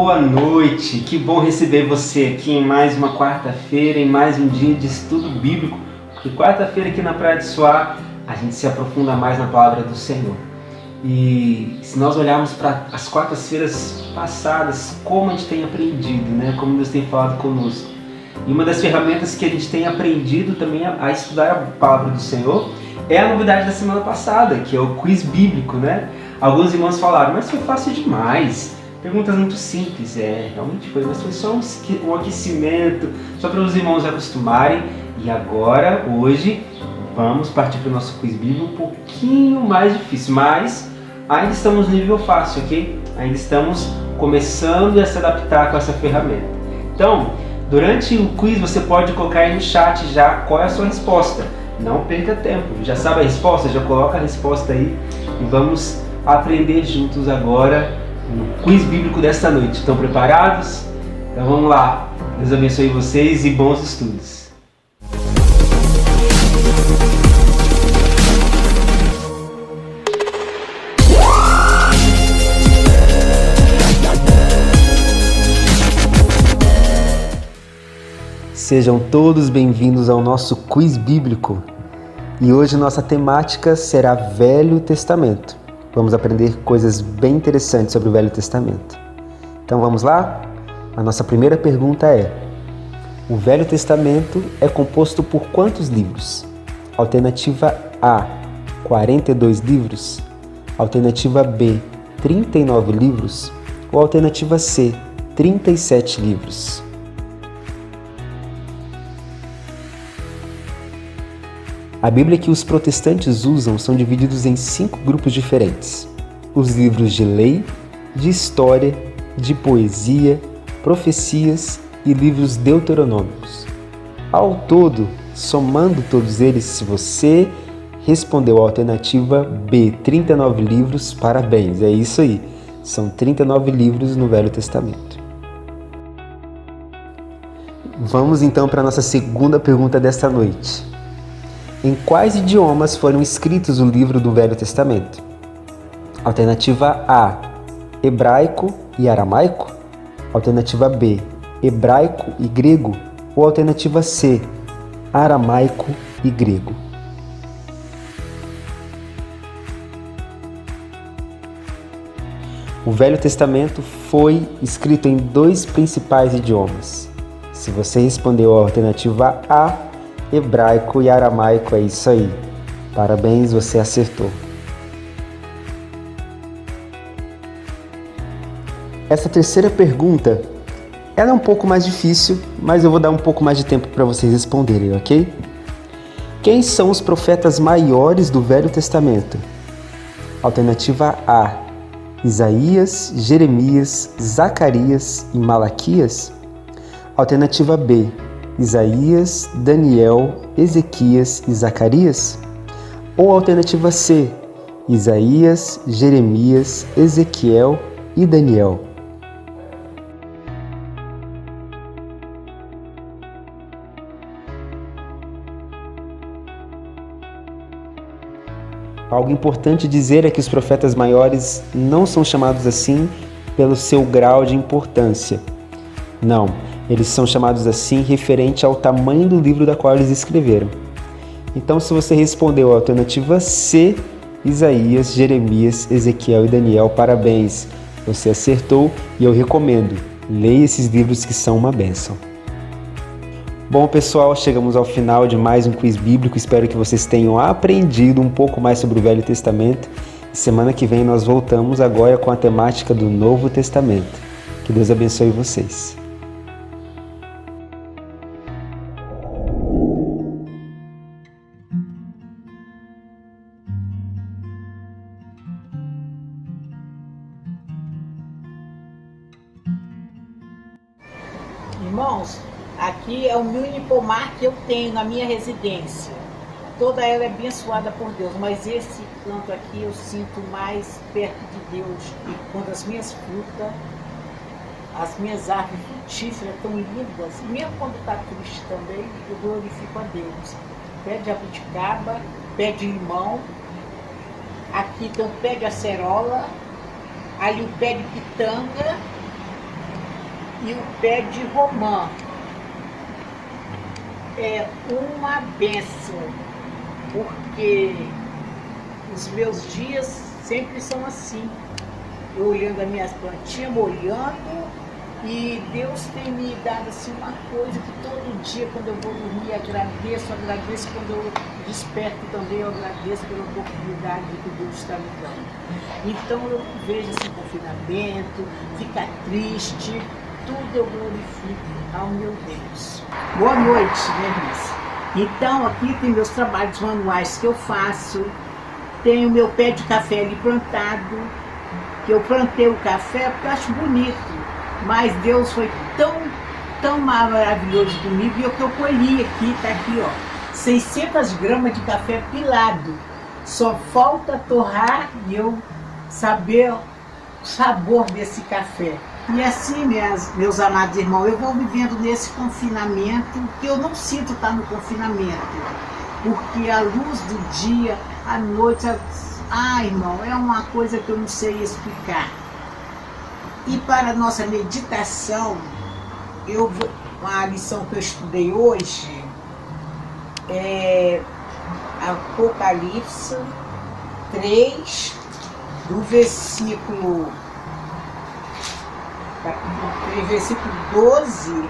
boa noite! Que bom receber você aqui em mais uma quarta-feira, em mais um dia de estudo bíblico. Porque quarta-feira aqui na Praia de Suá a gente se aprofunda mais na palavra do Senhor. E se nós olharmos para as quartas-feiras passadas, como a gente tem aprendido, né? Como Deus tem falado conosco. E uma das ferramentas que a gente tem aprendido também a estudar a palavra do Senhor é a novidade da semana passada, que é o quiz bíblico, né? Alguns irmãos falaram, mas foi fácil demais. Perguntas muito simples, realmente foi, mas foi só um aquecimento, só para os irmãos acostumarem. E agora, hoje, vamos partir para o nosso quiz bíblico um pouquinho mais difícil, mas ainda estamos no nível fácil, ok? Ainda estamos começando a se adaptar com essa ferramenta. Então, durante o quiz você pode colocar aí no chat já qual é a sua resposta. Não perca tempo, já sabe a resposta? Já coloca a resposta aí e vamos aprender juntos agora no quiz bíblico desta noite. Estão preparados? Então vamos lá. Deus abençoe vocês e bons estudos. Sejam todos bem-vindos ao nosso quiz bíblico. E hoje nossa temática será Velho Testamento. Vamos aprender coisas bem interessantes sobre o Velho Testamento. Então vamos lá? A nossa primeira pergunta é: o Velho Testamento é composto por quantos livros? Alternativa A, 42 livros. Alternativa B, 39 livros. Ou alternativa C, 37 livros. A Bíblia que os protestantes usam são divididos em 5 grupos diferentes. Os livros de lei, de história, de poesia, profecias e livros deuteronômicos. Ao todo, somando todos eles, se você respondeu a alternativa B, 39 livros, parabéns, é isso aí. São 39 livros no Velho Testamento. Vamos então para a nossa segunda pergunta desta noite. Em quais idiomas foram escritos o livro do Velho Testamento? Alternativa A, hebraico e aramaico. Alternativa B, hebraico e grego. Ou alternativa C, aramaico e grego. O Velho Testamento foi escrito em 2 principais idiomas. Se você respondeu a alternativa A, hebraico e aramaico, é isso aí. Parabéns, você acertou. Essa terceira pergunta, ela é um pouco mais difícil, mas eu vou dar um pouco mais de tempo para vocês responderem, ok? Quem são os profetas maiores do Velho Testamento? Alternativa A, Isaías, Jeremias, Zacarias e Malaquias. Alternativa B, Isaías, Daniel, Ezequias e Zacarias? Ou alternativa C, Isaías, Jeremias, Ezequiel e Daniel? Algo importante dizer é que os profetas maiores não são chamados assim pelo seu grau de importância. Não. Eles são chamados assim referente ao tamanho do livro da qual eles escreveram. Então, se você respondeu a alternativa C, Isaías, Jeremias, Ezequiel e Daniel, parabéns! Você acertou e eu recomendo. Leia esses livros que são uma bênção. Bom, pessoal, chegamos ao final de mais um quiz bíblico. Espero que vocês tenham aprendido um pouco mais sobre o Velho Testamento. Semana que vem nós voltamos agora com a temática do Novo Testamento. Que Deus abençoe vocês. Irmãos, aqui é o mini pomar que eu tenho na minha residência. Toda ela é abençoada por Deus, mas esse canto aqui eu sinto mais perto de Deus. E quando as minhas frutas, as minhas árvores frutíferas estão lindas, e mesmo quando está triste também, eu glorifico a Deus. Pé de abuticaba, pé de limão, aqui tem o pé de acerola, ali o pé de pitanga, e o pé de romã. É uma bênção, porque os meus dias sempre são assim. Eu olhando as minhas plantinhas, molhando, e Deus tem me dado assim uma coisa que todo dia, quando eu vou dormir, agradeço, quando eu desperto também, eu agradeço pela oportunidade que Deus está me dando. Então eu vejo esse confinamento, ficar triste, tudo eu glorifico ao meu Deus. Boa noite, minha irmãs. Então aqui tem meus trabalhos manuais que eu faço, tenho meu pé de café ali plantado, que eu plantei o café porque eu acho bonito. Mas Deus foi tão maravilhoso comigo, e o que eu colhi aqui, tá aqui, ó, 600 gramas de café pilado. Só falta torrar e eu saber o sabor desse café. E assim, meus amados irmãos, eu vou vivendo nesse confinamento, que eu não sinto estar no confinamento, porque a luz do dia, a noite, irmão, é uma coisa que eu não sei explicar. E para a nossa meditação, a lição que eu estudei hoje é Apocalipse 3, do versículo 12,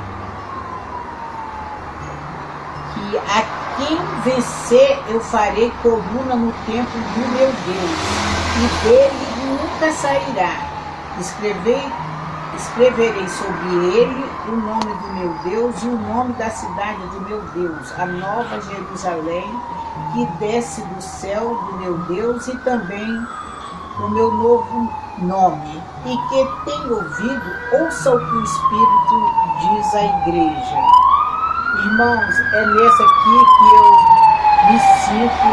que a quem vencer eu farei coluna no templo do meu Deus, e dele nunca sairá. Escreverei sobre ele o nome do meu Deus e o nome da cidade do meu Deus, a nova Jerusalém, que desce do céu do meu Deus, e também o meu novo nome. E que tem ouvido, ouça o que o Espírito diz à igreja. Irmãos, é nessa aqui que eu me sinto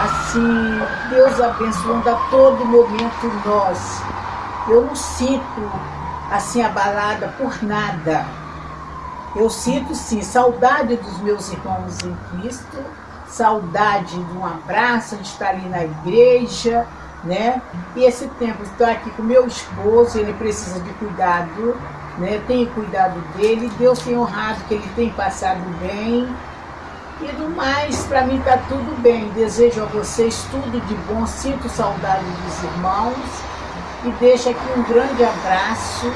assim, Deus abençoando a todo momento nós. Eu não sinto assim abalada por nada. Eu sinto sim saudade dos meus irmãos em Cristo, saudade de um abraço, de estar ali na igreja, né? E esse tempo, estou aqui com meu esposo, ele precisa de cuidado, né? Tenho cuidado dele, Deus tem honrado que ele tem passado bem. E do mais, para mim está tudo bem. Desejo a vocês tudo de bom, sinto saudade dos irmãos. E deixa aqui um grande abraço,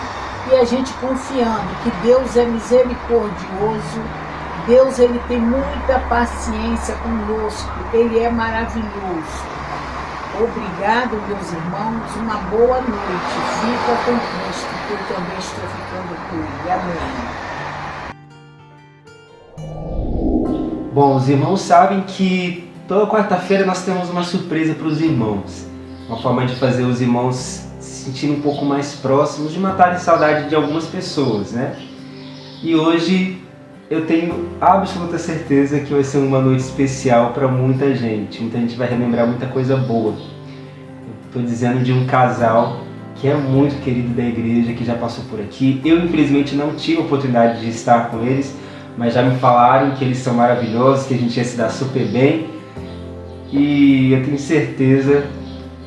e a gente confiando que Deus é misericordioso, Deus ele tem muita paciência conosco, ele é maravilhoso. Obrigado, meus irmãos, uma boa noite, fica com Cristo, que eu também estou ficando com ele. Amém. Bom, os irmãos sabem que toda quarta-feira nós temos uma surpresa para os irmãos, uma forma de fazer os irmãos sentir um pouco mais próximos, de matarem saudade de algumas pessoas, né? E hoje eu tenho absoluta certeza que vai ser uma noite especial para muita gente vai relembrar muita coisa boa. Estou dizendo de um casal que é muito querido da igreja, que já passou por aqui. Eu infelizmente não tive a oportunidade de estar com eles, mas já me falaram que eles são maravilhosos, que a gente ia se dar super bem, e eu tenho certeza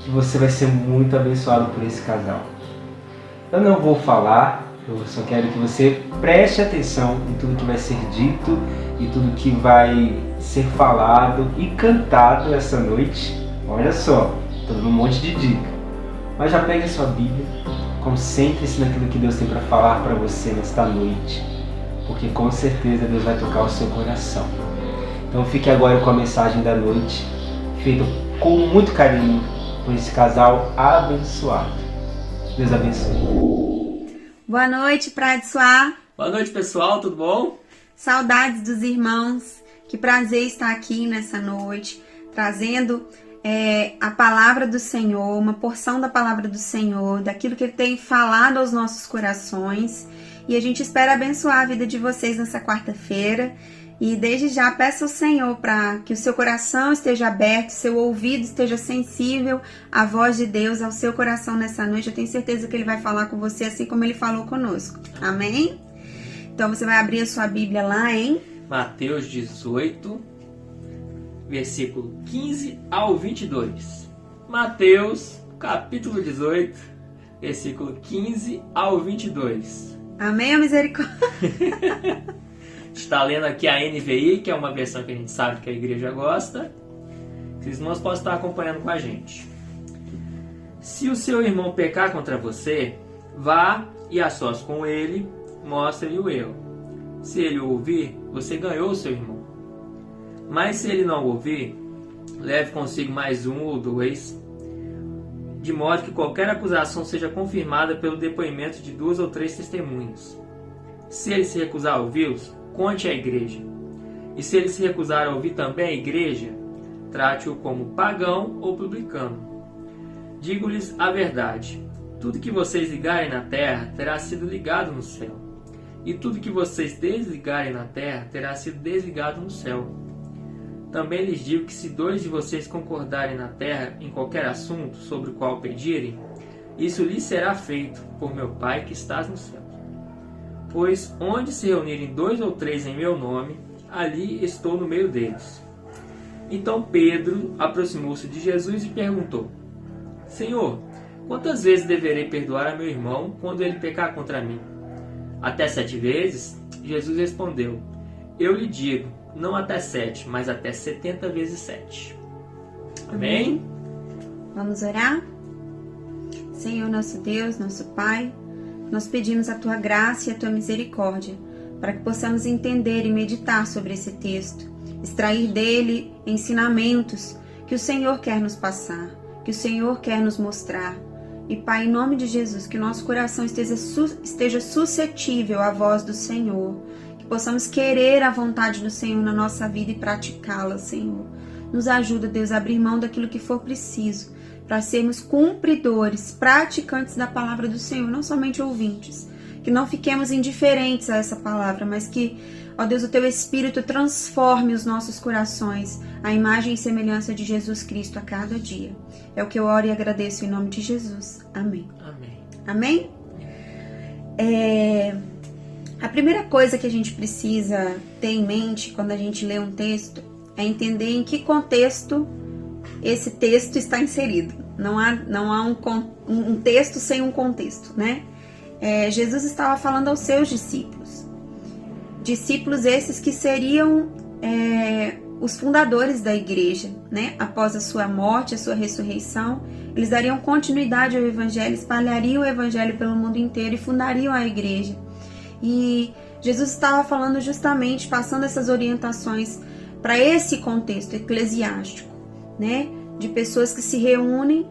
que você vai ser muito abençoado por esse casal. Eu não vou falar, eu só quero que você preste atenção em tudo que vai ser dito e tudo que vai ser falado e cantado essa noite. Olha só, estou dando um monte de dica. Mas já pegue a sua Bíblia, concentre-se naquilo que Deus tem para falar para você nesta noite, porque com certeza Deus vai tocar o seu coração. Então fique agora com a mensagem da noite, feita com muito carinho por esse casal abençoado. Deus abençoe. Boa noite, Praia de Suá. Boa noite, pessoal, tudo bom? Saudades dos irmãos. Que prazer estar aqui nessa noite, trazendo a palavra do Senhor, uma porção da palavra do Senhor, daquilo que Ele tem falado aos nossos corações. E a gente espera abençoar a vida de vocês nessa quarta-feira. E desde já peço ao Senhor para que o seu coração esteja aberto, seu ouvido esteja sensível à voz de Deus, ao seu coração nessa noite. Eu tenho certeza que Ele vai falar com você assim como Ele falou conosco. Amém? Então você vai abrir a sua Bíblia lá em Mateus 18, versículo 15 ao 22. Mateus, capítulo 18, versículo 15 ao 22. Amém ou misericórdia? Está lendo aqui a NVI, que é uma versão que a gente sabe que a igreja gosta. Os irmãos podem estar acompanhando com a gente. Se o seu irmão pecar contra você, vá e a sós com ele, mostre-lhe o erro. Se ele o ouvir, você ganhou o seu irmão. Mas se ele não ouvir, leve consigo mais um ou dois, de modo que qualquer acusação seja confirmada pelo depoimento de 2 ou 3 testemunhas. Se ele se recusar a ouvi-los, conte à igreja. E se ele se recusar a ouvir também a igreja, trate-o como pagão ou publicano. Digo-lhes a verdade: tudo que vocês ligarem na terra terá sido ligado no céu, e tudo que vocês desligarem na terra terá sido desligado no céu. Também lhes digo que se 2 de vocês concordarem na terra em qualquer assunto sobre o qual pedirem, isso lhes será feito por meu Pai que estás no céu. Pois onde se reunirem 2 ou 3 em meu nome, ali estou no meio deles. Então Pedro aproximou-se de Jesus e perguntou: Senhor, quantas vezes deverei perdoar a meu irmão quando ele pecar contra mim? Até 7 vezes? Jesus respondeu: Eu lhe digo, não até 7, mas até 70 vezes 7. Amém? Vamos orar? Senhor, nosso Deus, nosso Pai, nós pedimos a Tua graça e a Tua misericórdia, para que possamos entender e meditar sobre esse texto, extrair dele ensinamentos que o Senhor quer nos passar, que o Senhor quer nos mostrar. E Pai, em nome de Jesus, que o nosso coração esteja suscetível à voz do Senhor, que possamos querer a vontade do Senhor na nossa vida e praticá-la, Senhor. Nos ajuda, Deus, a abrir mão daquilo que for preciso, para sermos cumpridores, praticantes da palavra do Senhor, não somente ouvintes. Que não fiquemos indiferentes a essa palavra, mas que, ó Deus, o Teu Espírito transforme os nossos corações à imagem e semelhança de Jesus Cristo a cada dia. É o que eu oro e agradeço em nome de Jesus. Amém. Amém. Amém? A primeira coisa que a gente precisa ter em mente quando a gente lê um texto é entender em que contexto esse texto está inserido. Não há um texto sem um contexto, né? Jesus estava falando aos seus discípulos. Discípulos esses que seriam os fundadores da igreja, né? Após a sua morte, a sua ressurreição, eles dariam continuidade ao evangelho, espalhariam o evangelho pelo mundo inteiro e fundariam a igreja. E Jesus estava falando justamente, passando essas orientações para esse contexto eclesiástico, né? De pessoas que se reúnem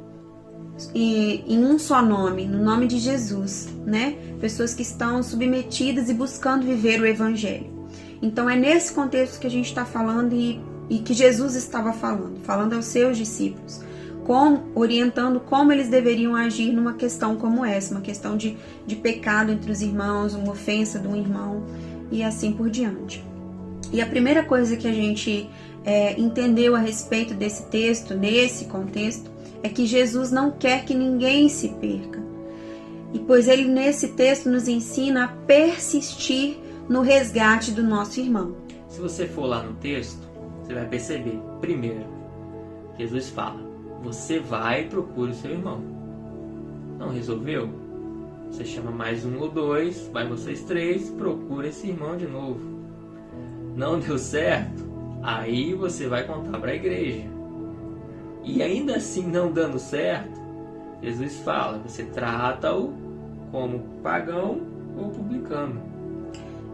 em um só nome, no nome de Jesus, né? Pessoas que estão submetidas e buscando viver o evangelho. Então é nesse contexto que a gente está falando e que Jesus estava falando aos seus discípulos, orientando como eles deveriam agir numa questão como essa, uma questão de pecado entre os irmãos, uma ofensa de um irmão e assim por diante. E a primeira coisa que a gente entendeu a respeito desse texto, nesse contexto, é que Jesus não quer que ninguém se perca. E pois ele nesse texto nos ensina a persistir no resgate do nosso irmão. Se você for lá no texto, você vai perceber, primeiro, Jesus fala: você vai e procura o seu irmão. Não resolveu? Você chama mais um ou dois, vai vocês 3, procura esse irmão de novo. Não deu certo? Aí você vai contar para a igreja. E ainda assim não dando certo, Jesus fala: você trata-o como pagão ou publicano.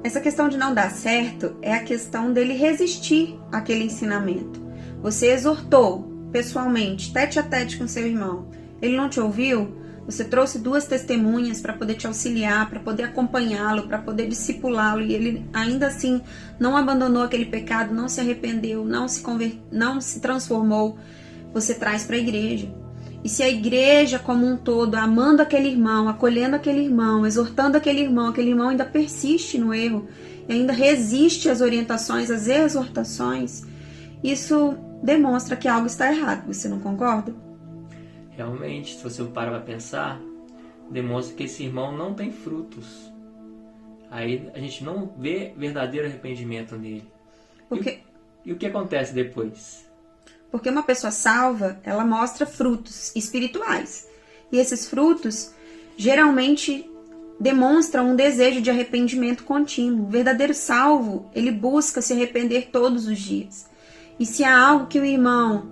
Essa questão de não dar certo é a questão dele resistir àquele ensinamento. Você exortou pessoalmente, tete a tete com seu irmão. Ele não te ouviu? Você trouxe 2 testemunhas para poder te auxiliar, para poder acompanhá-lo, para poder discipulá-lo, e ele ainda assim não abandonou aquele pecado, não se arrependeu, não se transformou. Você traz para a igreja. E se a igreja como um todo, amando aquele irmão, acolhendo aquele irmão, exortando aquele irmão ainda persiste no erro e ainda resiste às orientações, às exortações, isso demonstra que algo está errado. Você não concorda? Realmente, se você parar para pensar, demonstra que esse irmão não tem frutos. Aí a gente não vê verdadeiro arrependimento nele. E o que acontece depois? Porque uma pessoa salva, ela mostra frutos espirituais. E esses frutos, geralmente, demonstra um desejo de arrependimento contínuo. O verdadeiro salvo, ele busca se arrepender todos os dias. E se há algo que o irmão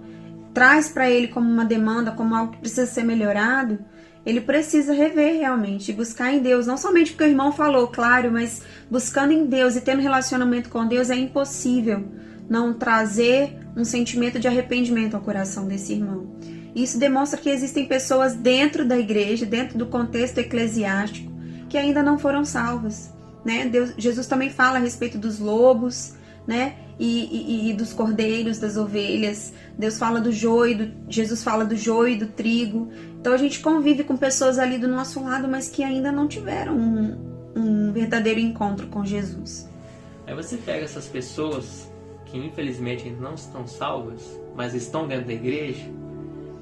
traz para ele como uma demanda, como algo que precisa ser melhorado, ele precisa rever realmente e buscar em Deus. Não somente porque o irmão falou, claro, mas buscando em Deus e tendo relacionamento com Deus, é impossível não trazer um sentimento de arrependimento ao coração desse irmão. Isso demonstra que existem pessoas dentro da igreja, dentro do contexto eclesiástico, que ainda não foram salvas, né? Jesus também fala a respeito dos lobos, né? E dos cordeiros, das ovelhas. Jesus fala do joio e do trigo. Então a gente convive com pessoas ali do nosso lado, mas que ainda não tiveram um verdadeiro encontro com Jesus. Aí você pega essas pessoas que infelizmente ainda não estão salvas, mas estão dentro da igreja,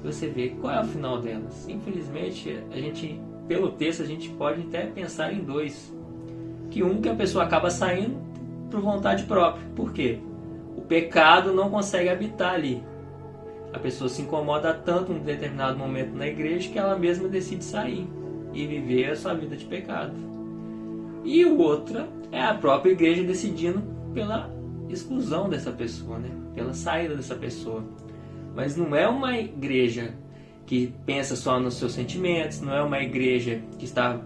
e você vê qual é o final delas. Infelizmente, pelo texto, a gente pode até pensar em dois. Que a pessoa acaba saindo por vontade própria. Por quê? O pecado não consegue habitar ali. A pessoa se incomoda tanto em um determinado momento na igreja que ela mesma decide sair e viver a sua vida de pecado. E o outro é a própria igreja decidindo pela exclusão dessa pessoa, né? Pela saída dessa pessoa. Mas não é uma igreja que pensa só nos seus sentimentos, não é uma igreja que está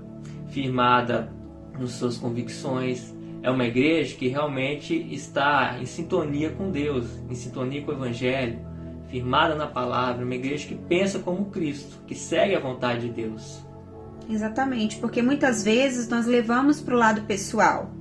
firmada nas suas convicções. É uma igreja que realmente está em sintonia com Deus, em sintonia com o Evangelho, firmada na palavra, uma igreja que pensa como Cristo, que segue a vontade de Deus. Exatamente, porque muitas vezes nós levamos para o lado pessoal,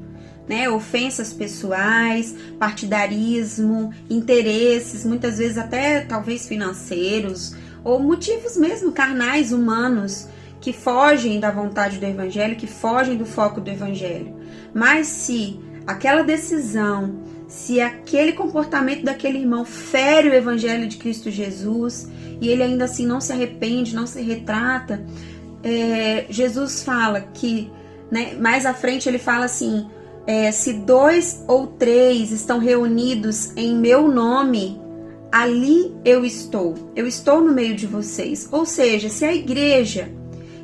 né? Ofensas pessoais, partidarismo, interesses, muitas vezes até talvez financeiros, ou motivos mesmo carnais, humanos, que fogem da vontade do Evangelho, que fogem do foco do Evangelho. Mas se aquela decisão, se aquele comportamento daquele irmão fere o Evangelho de Cristo Jesus, e ele ainda assim não se arrepende, não se retrata, Jesus fala que, né, mais à frente ele fala assim, se 2 ou 3 estão reunidos em meu nome, ali eu estou no meio de vocês. Ou seja, se a igreja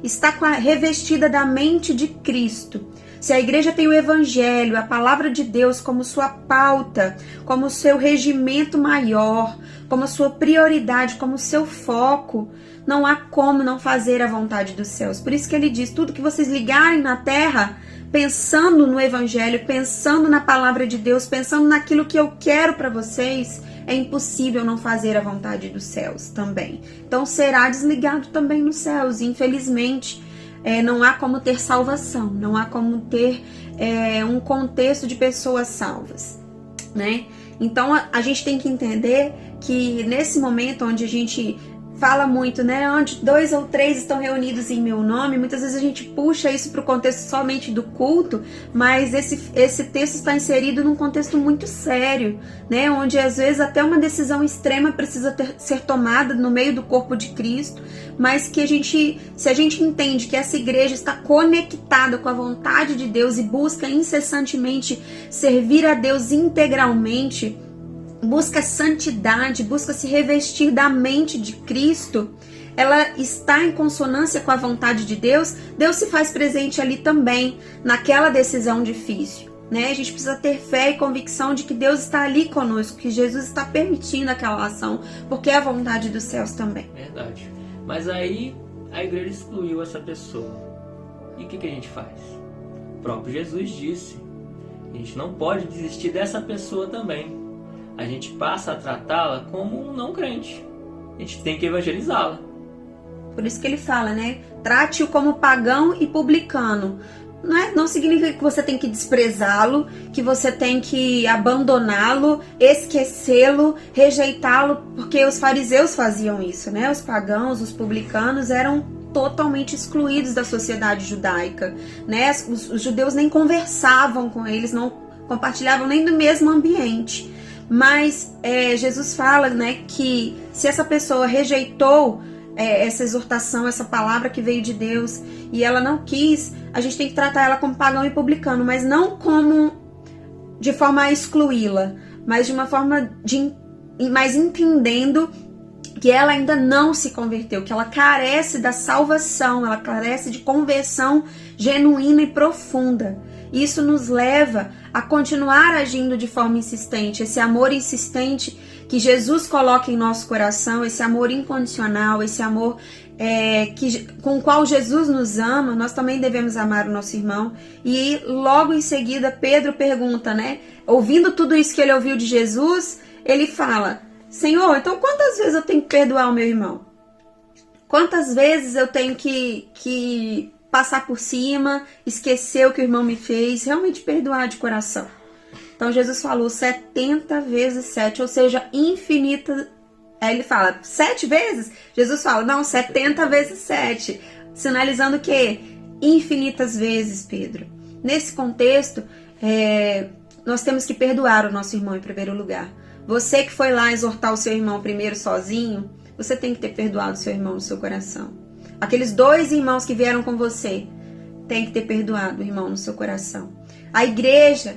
está revestida da mente de Cristo, se a igreja tem o Evangelho, a palavra de Deus como sua pauta, como seu regimento maior, como sua prioridade, como seu foco, não há como não fazer a vontade dos céus. Por isso que ele diz, tudo que vocês ligarem na terra, pensando no Evangelho, pensando na palavra de Deus, pensando naquilo que eu quero para vocês, é impossível não fazer a vontade dos céus também. Então será desligado também nos céus. Infelizmente, não há como ter salvação, não há como ter um contexto de pessoas salvas, né? Então a gente tem que entender que nesse momento onde a gente fala muito, né? Onde 2 ou 3 estão reunidos em meu nome, muitas vezes a gente puxa isso para o contexto somente do culto, mas esse texto está inserido num contexto muito sério, né? Onde às vezes até uma decisão extrema precisa ser tomada no meio do corpo de Cristo, mas que se a gente entende que essa igreja está conectada com a vontade de Deus e busca incessantemente servir a Deus integralmente, busca santidade, busca se revestir da mente de Cristo, ela está em consonância com a vontade de Deus, Deus se faz presente ali também, naquela decisão difícil, né? A gente precisa ter fé e convicção de que Deus está ali conosco, que Jesus está permitindo aquela ação, porque é a vontade dos céus também. Verdade. Mas aí a igreja excluiu essa pessoa. E o que a gente faz? O próprio Jesus disse, a gente não pode desistir dessa pessoa também. A gente passa a tratá-la como um não crente. A gente tem que evangelizá-la. Por isso que ele fala, né? Trate-o como pagão e publicano. Não significa que você tem que desprezá-lo, que você tem que abandoná-lo, esquecê-lo, rejeitá-lo, porque os fariseus faziam isso, né? Os pagãos, os publicanos eram totalmente excluídos da sociedade judaica, né? Os judeus nem conversavam com eles, não compartilhavam nem do mesmo ambiente. Mas Jesus fala, né, que se essa pessoa rejeitou essa exortação, essa palavra que veio de Deus, e ela não quis, a gente tem que tratar ela como pagão e publicano, mas não como de forma a excluí-la, mas de uma forma mas entendendo que ela ainda não se converteu, que ela carece da salvação, ela carece de conversão genuína e profunda. Isso nos leva a continuar agindo de forma insistente, esse amor insistente que Jesus coloca em nosso coração, esse amor incondicional, esse amor com o qual Jesus nos ama, nós também devemos amar o nosso irmão. E logo em seguida Pedro pergunta, né? Ouvindo tudo isso que ele ouviu de Jesus, ele fala: Senhor, então quantas vezes eu tenho que perdoar o meu irmão? Quantas vezes eu tenho que passar por cima, esquecer o que o irmão me fez, realmente perdoar de coração? Então Jesus falou 70 vezes 7, ou seja, infinita. Aí ele fala 7 vezes? Jesus fala, não, 70 vezes 7. Sinalizando o quê? Infinitas vezes, Pedro. Nesse contexto, nós temos que perdoar o nosso irmão em primeiro lugar. Você que foi lá exortar o seu irmão primeiro sozinho, você tem que ter perdoado o seu irmão no seu coração. Aqueles 2 irmãos que vieram com você, tem que ter perdoado o irmão no seu coração. A igreja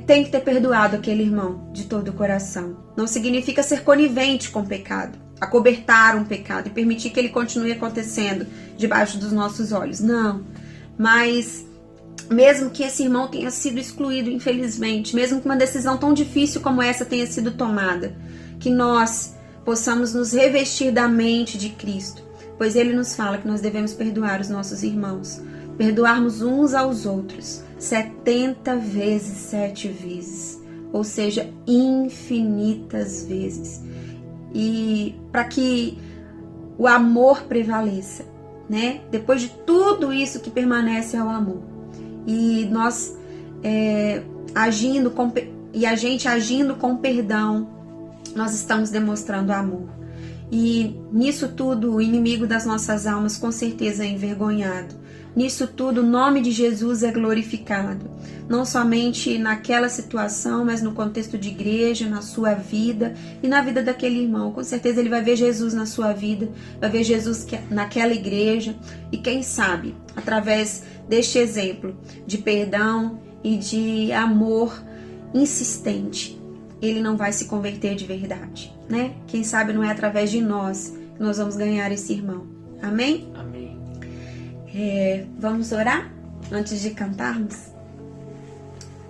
tem que ter perdoado aquele irmão de todo o coração. Não significa ser conivente com o pecado, acobertar um pecado e permitir que ele continue acontecendo debaixo dos nossos olhos. Não, mas mesmo que esse irmão tenha sido excluído, infelizmente, mesmo que uma decisão tão difícil como essa tenha sido tomada, que nós possamos nos revestir da mente de Cristo, pois Ele nos fala que nós devemos perdoar os nossos irmãos, perdoarmos uns aos outros, 70 vezes 7 vezes, ou seja, infinitas vezes. E para que o amor prevaleça, né? Depois de tudo isso que permanece é o amor. E nós agindo com perdão, nós estamos demonstrando amor. E nisso tudo o inimigo das nossas almas com certeza é envergonhado. Nisso tudo o nome de Jesus é glorificado. Não somente naquela situação, mas no contexto de igreja, na sua vida e na vida daquele irmão. Com certeza ele vai ver Jesus na sua vida, vai ver Jesus naquela igreja. E quem sabe, através deste exemplo de perdão e de amor insistente, ele não vai se converter de verdade, né? Quem sabe não é através de nós que nós vamos ganhar esse irmão. Amém? Amém. Vamos orar antes de cantarmos?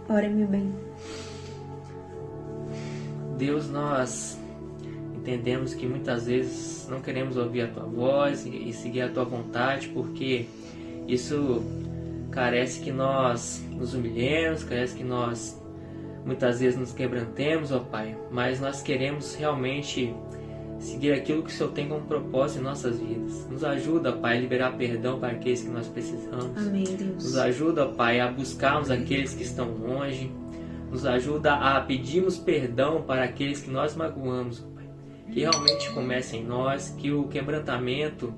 Ora, meu bem. Deus, nós entendemos que muitas vezes não queremos ouvir a Tua voz e seguir a Tua vontade, porque isso carece que nós nos humilhemos, carece que nós muitas vezes nos quebrantemos, ó Pai, mas nós queremos realmente seguir aquilo que o Senhor tem como propósito em nossas vidas. Nos ajuda, Pai, a liberar perdão para aqueles que nós precisamos. Amém, Deus. Nos ajuda, Pai, a buscarmos aqueles que estão longe. Nos ajuda a pedirmos perdão para aqueles que nós magoamos, Pai. Que realmente comece em nós, que o quebrantamento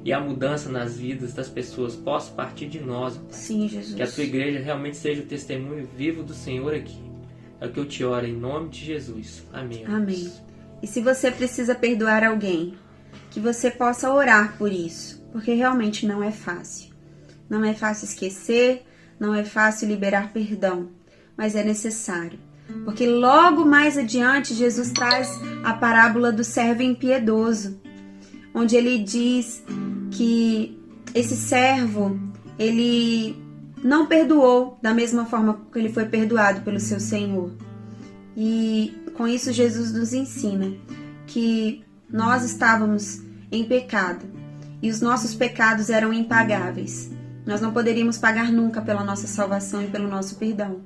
e a mudança nas vidas das pessoas possa partir de nós, Pai. Sim, Jesus. Que a Tua igreja realmente seja o testemunho vivo do Senhor aqui. É o que eu te oro em nome de Jesus. Amém. Amém. E se você precisa perdoar alguém, que você possa orar por isso, porque realmente não é fácil. Não é fácil esquecer, não é fácil liberar perdão, mas é necessário. Porque logo mais adiante Jesus traz a parábola do servo impiedoso, onde ele diz que esse servo, ele não perdoou da mesma forma que ele foi perdoado pelo seu Senhor. E com isso Jesus nos ensina que nós estávamos em pecado e os nossos pecados eram impagáveis. Nós não poderíamos pagar nunca pela nossa salvação e pelo nosso perdão.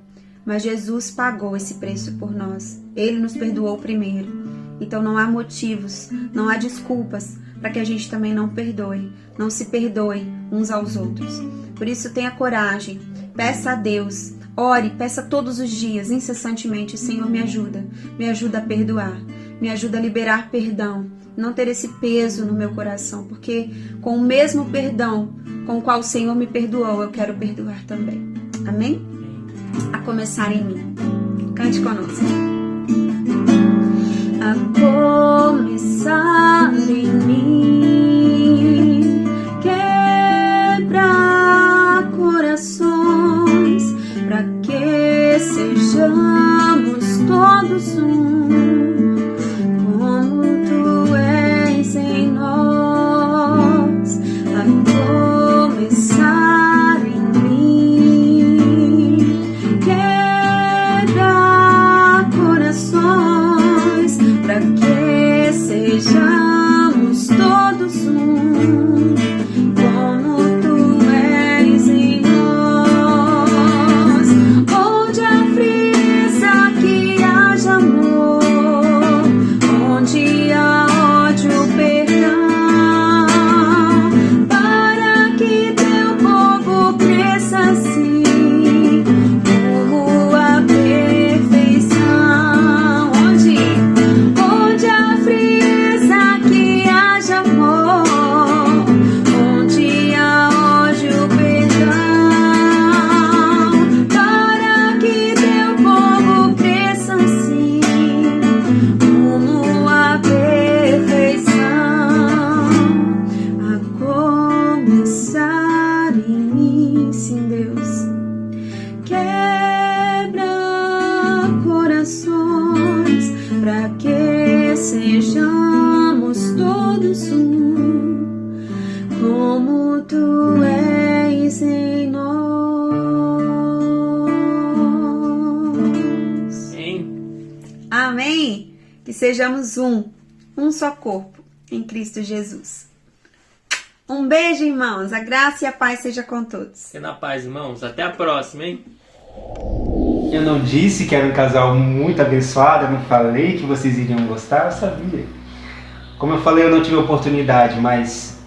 Mas Jesus pagou esse preço por nós. Ele nos perdoou primeiro. Então não há motivos, não há desculpas para que a gente também não perdoe, não se perdoe uns aos outros. Por isso tenha coragem, peça a Deus, ore, peça todos os dias, incessantemente, Senhor, me ajuda a perdoar, me ajuda a liberar perdão, não ter esse peso no meu coração, porque com o mesmo perdão com o qual o Senhor me perdoou, eu quero perdoar também. Amém? A começar em mim. Cante conosco. A começar em mim, quebra corações, para que sejamos todos um, como Tu para que sejamos todos um, como tu és em nós. Amém? Que sejamos um só corpo em Cristo Jesus. Um beijo, irmãos. A graça e a paz seja com todos. Fique na paz, irmãos. Até a próxima, hein? Eu não disse que era um casal muito abençoado, eu não falei que vocês iriam gostar, eu sabia. Como eu falei, eu não tive a oportunidade, mas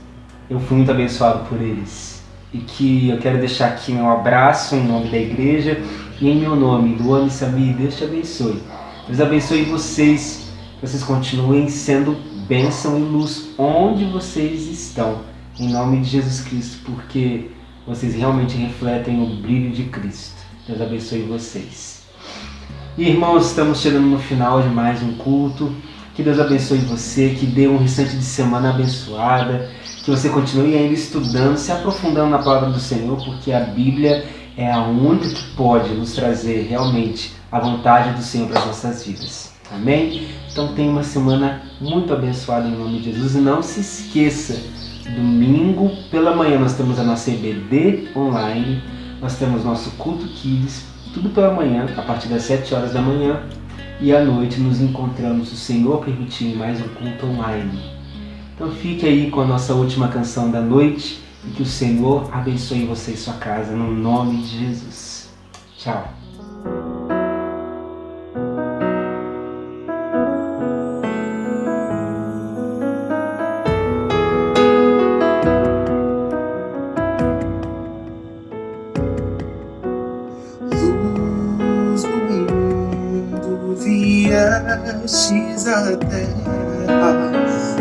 eu fui muito abençoado por eles. E que eu quero deixar aqui meu abraço em nome da igreja e em meu nome, Luana e Samir. Deus te abençoe. Deus abençoe vocês, que vocês continuem sendo bênção e luz onde vocês estão, em nome de Jesus Cristo, porque vocês realmente refletem o brilho de Cristo. Deus abençoe vocês. E irmãos, estamos chegando no final de mais um culto. Que Deus abençoe você, que dê um restante de semana abençoada, que você continue ainda estudando, se aprofundando na palavra do Senhor, porque a Bíblia é a única que pode nos trazer realmente a vontade do Senhor para as nossas vidas. Amém? Então tenha uma semana muito abençoada em nome de Jesus. E não se esqueça, domingo pela manhã nós temos a nossa EBD online. Nós temos nosso culto Kids, tudo pela manhã, a partir das 7 horas da manhã. E à noite nos encontramos, se o Senhor permitir, mais um culto online. Então fique aí com a nossa última canção da noite e que o Senhor abençoe você e sua casa, no nome de Jesus. Tchau. Viestes à terra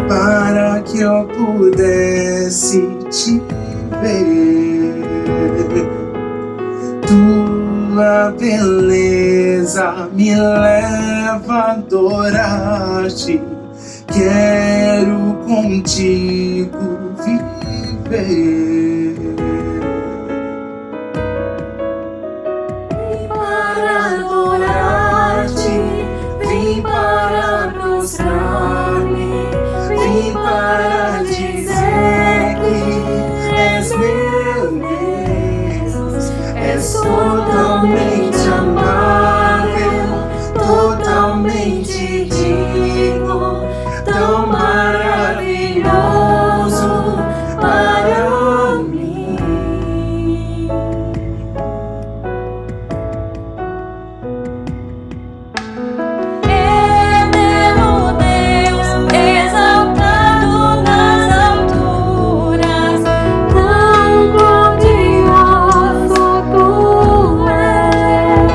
para que eu pudesse te ver. Tua beleza me leva a adorar-te. Quero contigo viver. Para adorar-te, vim para prostrar-me, vim para dizer que és meu Deus, és totalmente amável, totalmente digno, tão maravilhoso para mim. Eterno Deus, exaltado nas alturas, tão glorioso tu és.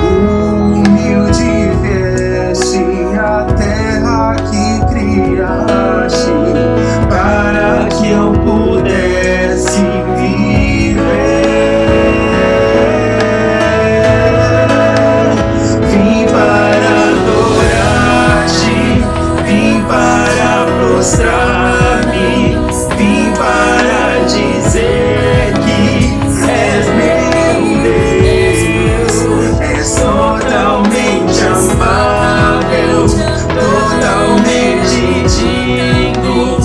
Humilde vieste à terra que criaste, para que eu pudesse viver. Vim para adorar-te, vim para prostrar-me, vim para dizer que és meu Deus, és totalmente amável, totalmente digno,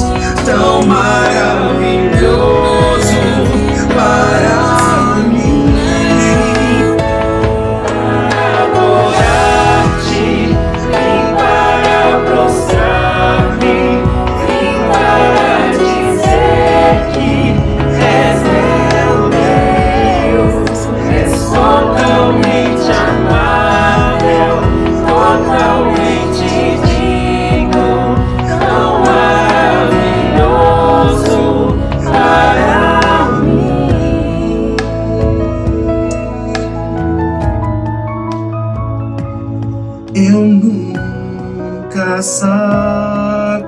tão maravilhoso para mim. Adorar-te, vim para prostrar-me, vim para dizer que és meu Deus, és totalmente amável, totalmente digno, tão maravilhoso para mim. Eu nunca saberei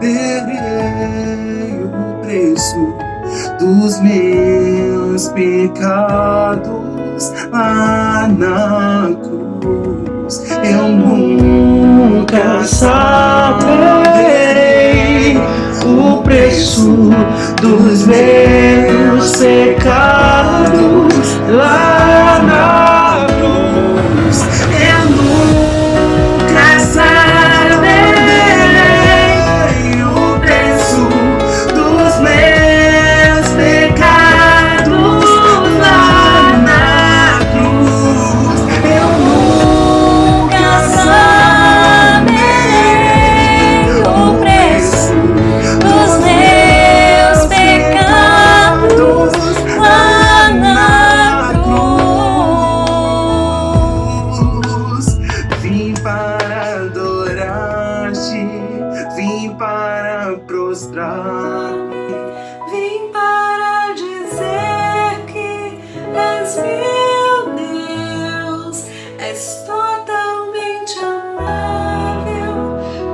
o preço dos meus pecados lá na cruz. Eu nunca saberei o preço dos meus pecados lá na cruz. Eu nunca para adorar-te, vim para prostrar-me, Vim para dizer que és meu Deus, és totalmente amável,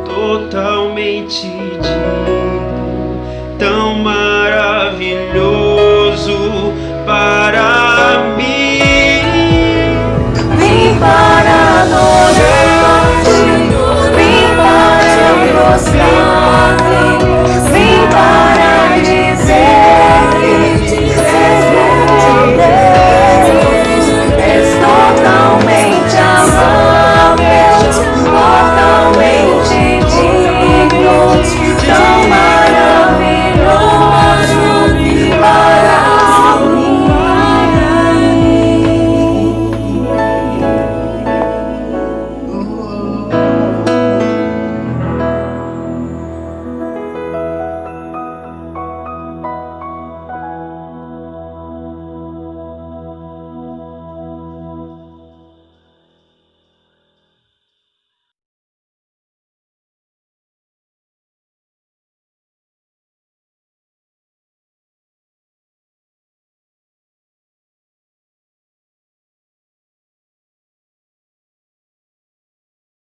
totalmente digno.